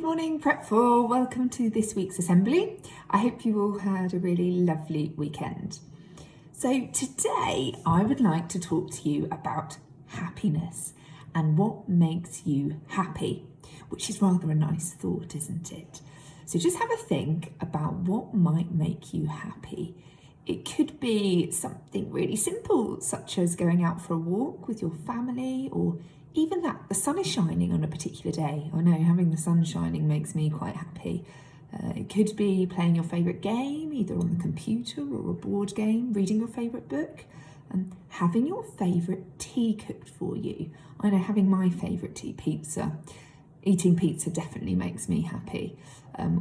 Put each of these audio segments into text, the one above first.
Good morning, Prep 4. Welcome to this week's assembly. I hope you all had a really lovely weekend. So today I would like to talk to you about happiness and what makes you happy, which is rather a nice thought, isn't it? So just have a think about what might make you happy. It could be something really simple, such as going out for a walk with your family, or even that the sun is shining on a particular day. I know having the sun shining makes me quite happy. It could be playing your favourite game, either on the computer or a board game, reading your favourite book, and having your favourite tea cooked for you. I know having my favourite tea, pizza. Eating pizza definitely makes me happy.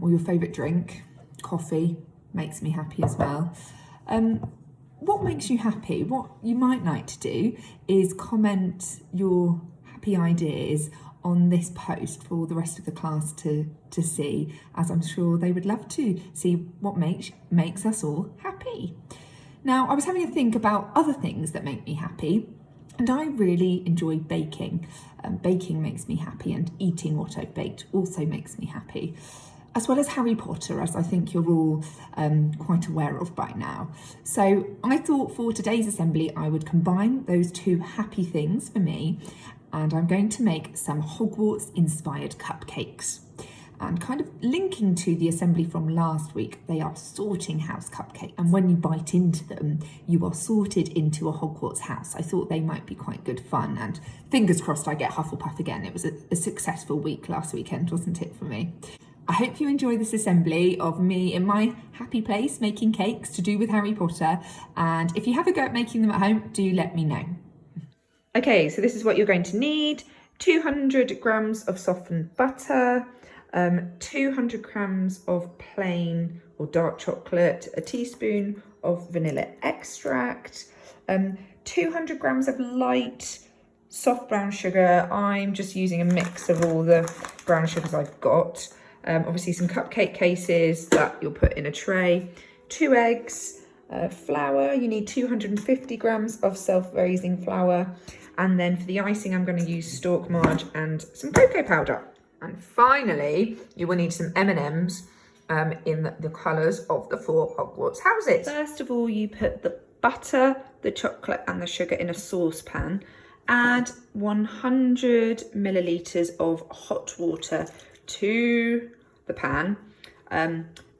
Or your favourite drink, coffee, makes me happy as well. What makes you happy? What you might like to do is comment your happy ideas on this post for the rest of the class to see, as I'm sure they would love to see what makes us all happy. Now, I was having a think about other things that make me happy, and I really enjoy baking. Baking makes me happy, and eating what I've baked also makes me happy, as well as Harry Potter, as I think you're all quite aware of by now. So I thought for today's assembly, I would combine those two happy things for me, and I'm going to make some Hogwarts-inspired cupcakes. And kind of linking to the assembly from last week, they are sorting house cupcake. And when you bite into them, you are sorted into a Hogwarts house. I thought they might be quite good fun, and fingers crossed I get Hufflepuff again. It was a successful week last weekend, wasn't it, for me? I hope you enjoy this assembly of me in my happy place making cakes to do with Harry Potter. And if you have a go at making them at home, do let me know. Okay, so this is what you're going to need. 200 grams of softened butter, 200 grams of plain or dark chocolate, a teaspoon of vanilla extract, 200 grams of light soft brown sugar. I'm just using a mix of all the brown sugars I've got. Obviously some cupcake cases that you'll put in a tray, 2 eggs, flour. You need 250 grams of self-raising flour. And then for the icing, I'm going to use stork marge and some cocoa powder. And finally, you will need some M&Ms in the colours of the 4 Hogwarts houses. First of all, you put the butter, the chocolate and the sugar in a saucepan. Add 100 millilitres of hot water to the pan.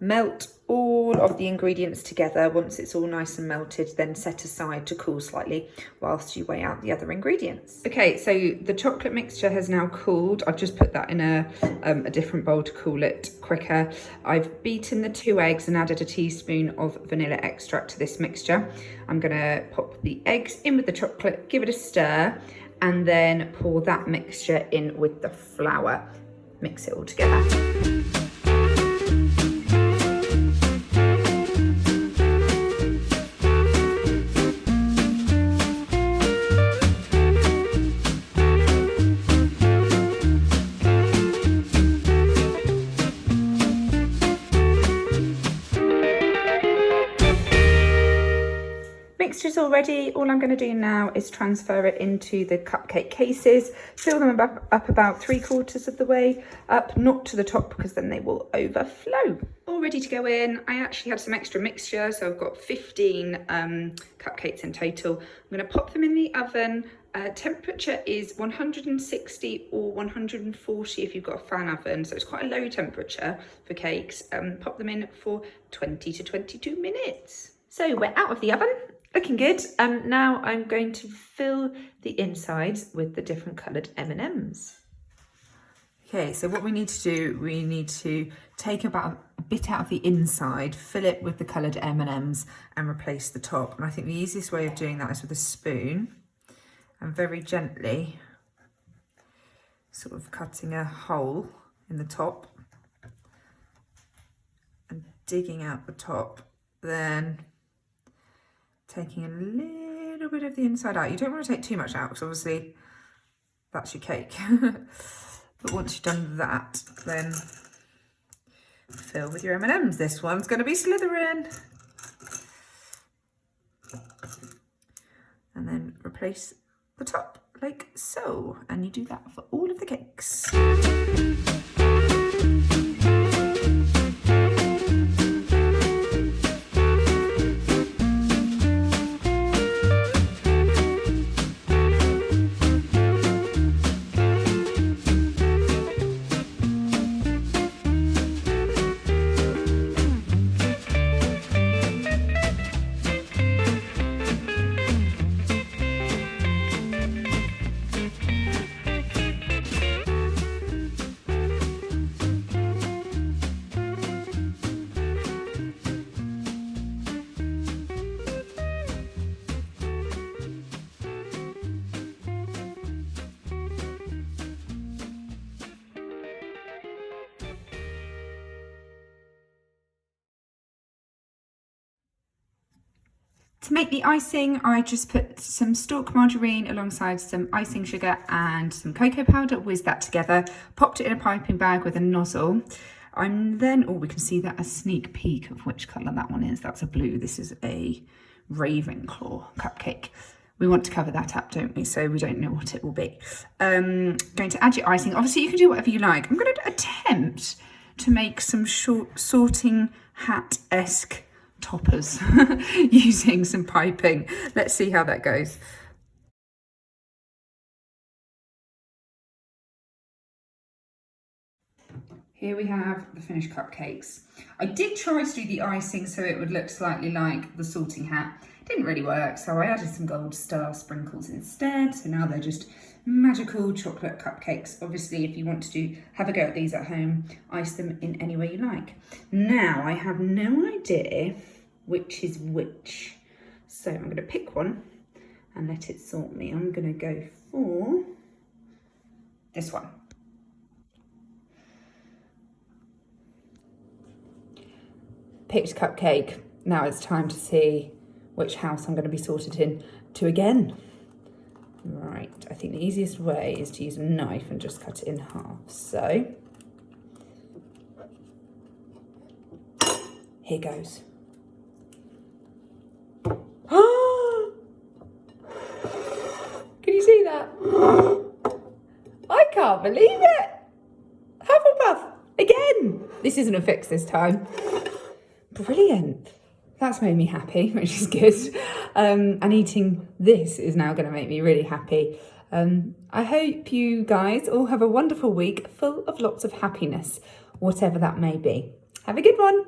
Melt all of the ingredients together. Once it's all nice and melted, then set aside to cool slightly whilst you weigh out the other ingredients. Okay, so the chocolate mixture has now cooled. I've just put that in a different bowl to cool it quicker. I've beaten the 2 eggs and added a teaspoon of vanilla extract to this mixture. I'm gonna pop the eggs in with the chocolate, give it a stir, and then pour that mixture in with the flour. Mix it all together. Mixture's all ready. All I'm going to do now is transfer it into the cupcake cases, fill them up about 3/4 of the way up, not to the top because then they will overflow. All ready to go in. I actually had some extra mixture, so I've got 15 cupcakes in total. I'm going to pop them in the oven. Temperature is 160 or 140 if you've got a fan oven, so it's quite a low temperature for cakes. Pop them in for 20 to 22 minutes. So we're out of the oven. Looking good. Now I'm going to fill the insides with the different coloured M&Ms. Okay, so what we need to do, we need to take about a bit out of the inside, fill it with the coloured M&Ms and replace the top. And I think the easiest way of doing that is with a spoon and very gently sort of cutting a hole in the top and digging out the top, then taking a little bit of the inside out. You don't want to take too much out because obviously that's your cake. But once you've done that, then fill with your M&Ms. This one's going to be Slytherin. And then replace the top like so. And you do that for all of the cakes. To make the icing, I just put some stalk margarine alongside some icing sugar and some cocoa powder, whizzed that together, popped it in a piping bag with a nozzle. I'm then, we can see that a sneak peek of which colour that one is. That's a blue. This is a Ravenclaw cupcake. We want to cover that up, don't we? So we don't know what it will be. Going to add your icing. Obviously, you can do whatever you like. I'm going to attempt to make some short sorting hat-esque toppers using some piping. Let's see how that goes. Here we have the finished cupcakes. I did try to do the icing so it would look slightly like the sorting hat. Didn't really work, so I added some gold star sprinkles instead. So now they're just magical chocolate cupcakes. Obviously, if you want to have a go at these at home, ice them in any way you like. Now, I have no idea which is which. So I'm going to pick one and let it sort me. I'm going to go for this one. Picked cupcake. Now it's time to see which house I'm going to be sorted in to again. Right, I think the easiest way is to use a knife and just cut it in half. So, here goes. Can you see that? I can't believe it. Hufflepuff, again. This isn't a fix this time. Brilliant. That's made me happy, which is good. And eating this is now going to make me really happy. I hope you guys all have a wonderful week full of lots of happiness, whatever that may be. Have a good one.